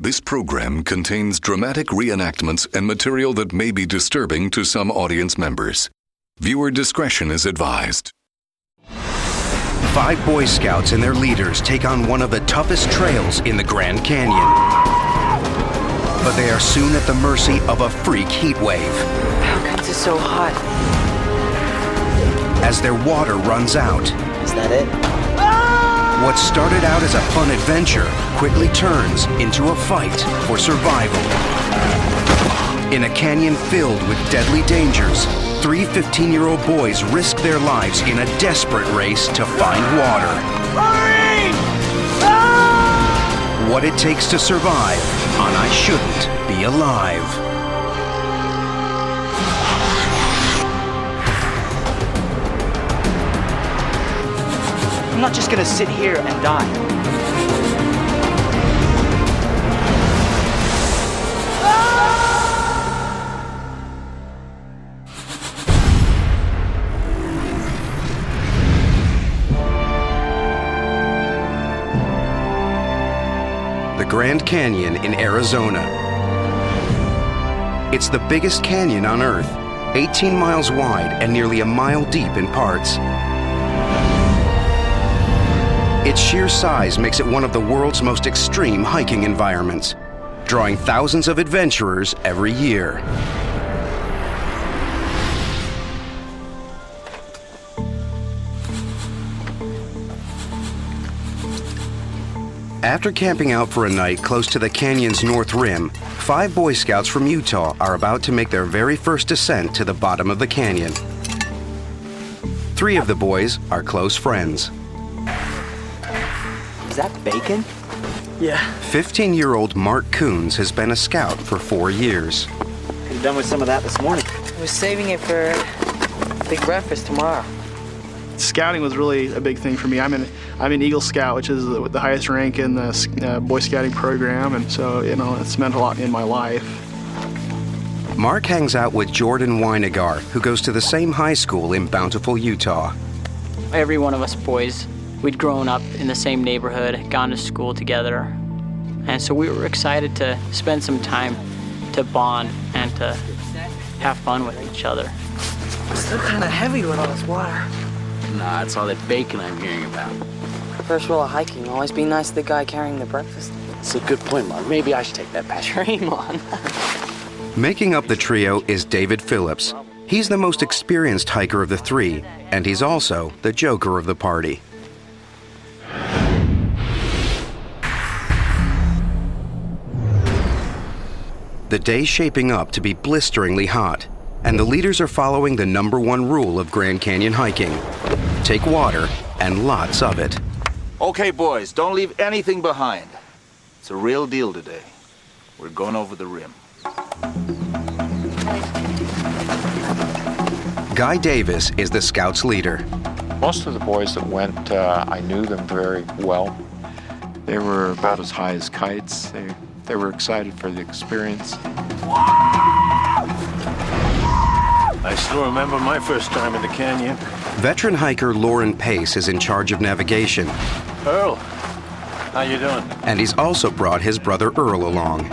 This program contains dramatic reenactments and material that may be disturbing to some audience members. Viewer discretion is advised. 5 Boy Scouts and their leaders take on one of the toughest trails in the Grand Canyon. But they are soon at the mercy of a freak heat wave. How comes it's so hot? As their water runs out. Is that it? What started out as a fun adventure quickly turns into a fight for survival. In a canyon filled with deadly dangers, 3 15-year-old boys risk their lives in a desperate race to find water. Hurry! Ah! What it takes to survive on I Shouldn't Be Alive. I'm not just gonna sit here and die. The Grand Canyon in Arizona. It's the biggest canyon on Earth, 18 miles wide and nearly a mile deep in parts. Its sheer size makes it one of the world's most extreme hiking environments, drawing thousands of adventurers every year. After camping out for a night close to the canyon's north rim, 5 Boy Scouts from Utah are about to make their very first descent to the bottom of the canyon. 3 of the boys are close friends. Is that bacon? Yeah. 15-year-old Mark Coons has been a scout for 4 years. Could have done with some of that this morning. I was saving it for big breakfast tomorrow. Scouting was really a big thing for me. I'm an Eagle Scout, which is the highest rank in the Boy Scouting program, and so it's meant a lot in my life. Mark hangs out with Jordan Weinegar, who goes to the same high school in Bountiful, Utah. Every one of us boys, we'd grown up in the same neighborhood, gone to school together, and so we were excited to spend some time to bond and to have fun with each other. It's still kind of heavy with all this water. Nah, it's all that bacon I'm hearing about. First rule of hiking, always be nice to the guy carrying the breakfast. It's a good point, Mark. Maybe I should take that patch. Dream on. Making up the trio is David Phillips. He's the most experienced hiker of the 3, and he's also the joker of the party. The day's shaping up to be blisteringly hot, and the leaders are following the #1 rule of Grand Canyon hiking. Take water, and lots of it. Okay, boys, don't leave anything behind. It's a real deal today. We're going over the rim. Guy Davis is the Scouts' leader. Most of the boys that went, I knew them very well. They were about as high as kites. They were excited for the experience. I still remember my first time in the canyon. Veteran hiker Lauren Pace is in charge of navigation. Earl, how you doing? And he's also brought his brother Earl along.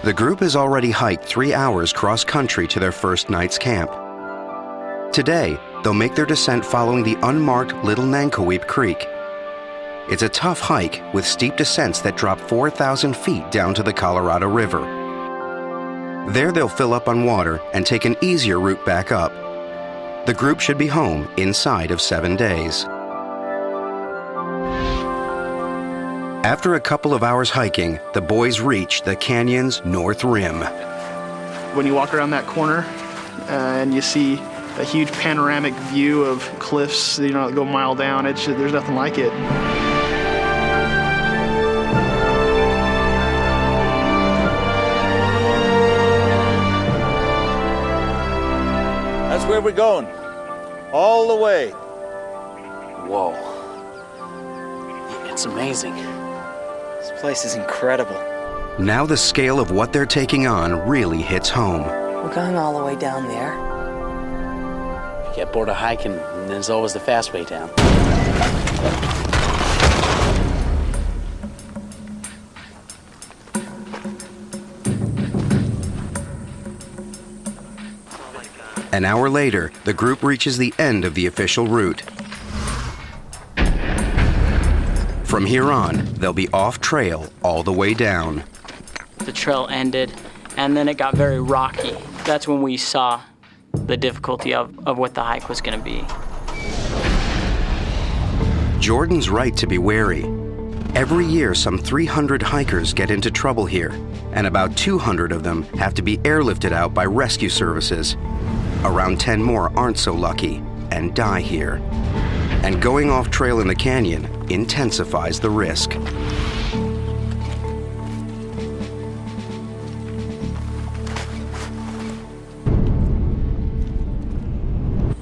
The group has already hiked 3 hours cross-country to their first night's camp. Today, they'll make their descent following the unmarked Little Nankoweap Creek. It's a tough hike with steep descents that drop 4,000 feet down to the Colorado River. There they'll fill up on water and take an easier route back up. The group should be home inside of 7 days. After a couple of hours hiking, the boys reach the canyon's north rim. When you walk around that corner and you see a huge panoramic view of cliffs, that go a mile down, there's nothing like it. That's where we're going. All the way. Whoa. It's amazing. This place is incredible. Now the scale of what they're taking on really hits home. We're going all the way down there. Get bored of hiking, and there's always the fast way down. An hour later, the group reaches the end of the official route. From here on, they'll be off trail all the way down. The trail ended, and then it got very rocky. That's when we saw the difficulty of what the hike was going to be. Jordan's right to be wary. Every year, some 300 hikers get into trouble here, and about 200 of them have to be airlifted out by rescue services. Around 10 more aren't so lucky and die here. And going off trail in the canyon intensifies the risk.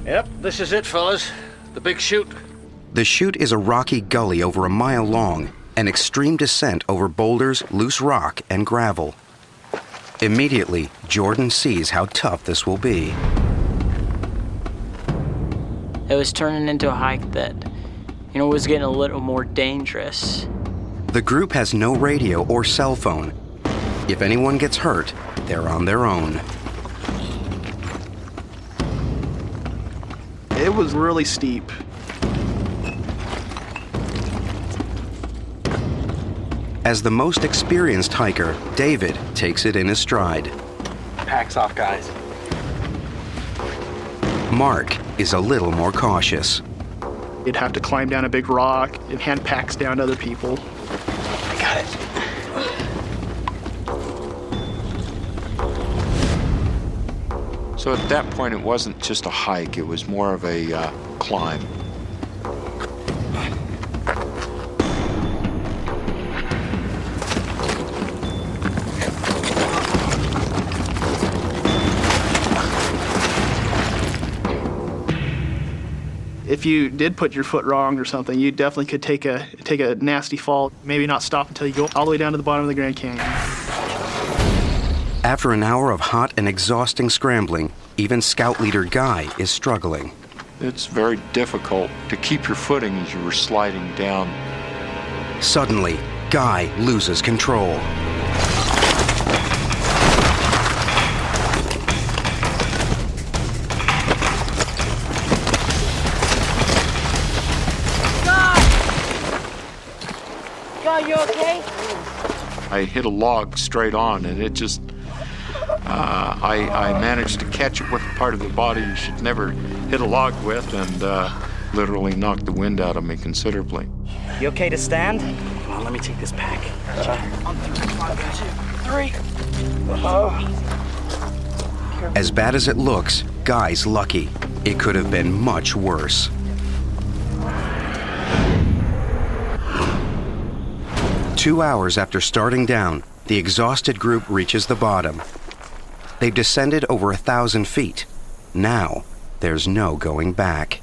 Yep, this is it, fellas. The big chute. The chute is a rocky gully over a mile long, an extreme descent over boulders, loose rock, and gravel. Immediately, Jordan sees how tough this will be. It was turning into a hike that, was getting a little more dangerous. The group has no radio or cell phone. If anyone gets hurt, they're on their own. It was really steep. As the most experienced hiker, David takes it in his stride. Pack's off, guys. Mark is a little more cautious. You'd have to climb down a big rock and hand packs down to other people. I got it. So at that point, it wasn't just a hike, it was more of a climb. If you did put your foot wrong or something, you definitely could take a nasty fall. Maybe not stop until you go all the way down to the bottom of the Grand Canyon. After an hour of hot and exhausting scrambling, even Scout Leader Guy is struggling. It's very difficult to keep your footing as you were sliding down. Suddenly, Guy loses control. God, you okay? I hit a log straight on, and it just, I managed to catch it with a part of the body you should never hit a log with, and literally knocked the wind out of me considerably. You okay to stand? Come on, let me take this pack. On 3, 2, 3. As bad as it looks, Guy's lucky. It could have been much worse. Two hours after starting down, the exhausted group reaches the bottom. They've descended over 1,000 feet. Now, there's no going back.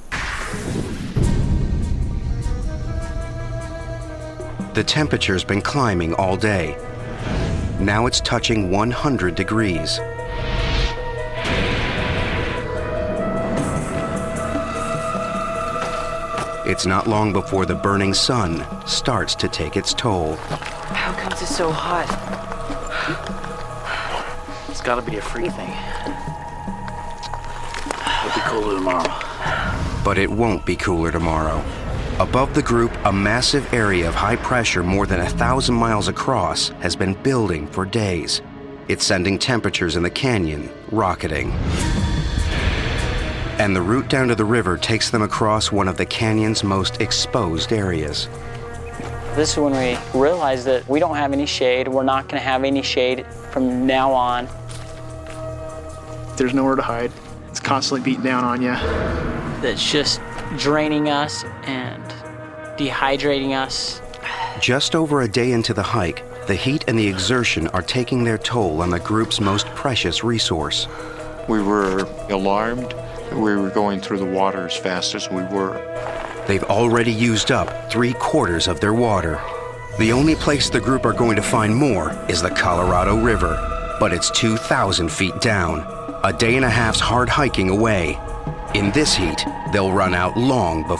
The temperature's been climbing all day. Now it's touching 100 degrees. It's not long before the burning sun starts to take its toll. How comes it's so hot? It's gotta be a freak thing. It'll be cooler tomorrow. But it won't be cooler tomorrow. Above the group, a massive area of high pressure more than 1,000 miles across has been building for days. It's sending temperatures in the canyon rocketing. And the route down to the river takes them across one of the canyon's most exposed areas. This is when we realized that we don't have any shade. We're not going to have any shade from now on. There's nowhere to hide. It's constantly beating down on you. That's just draining us and dehydrating us. Just over a day into the hike, the heat and the exertion are taking their toll on the group's most precious resource. We were alarmed that we were going through the water as fast as we were. They've already used up 3/4 of their water. The only place the group are going to find more is the Colorado River, but it's 2,000 feet down, a day and a half's hard hiking away. In this heat, they'll run out long before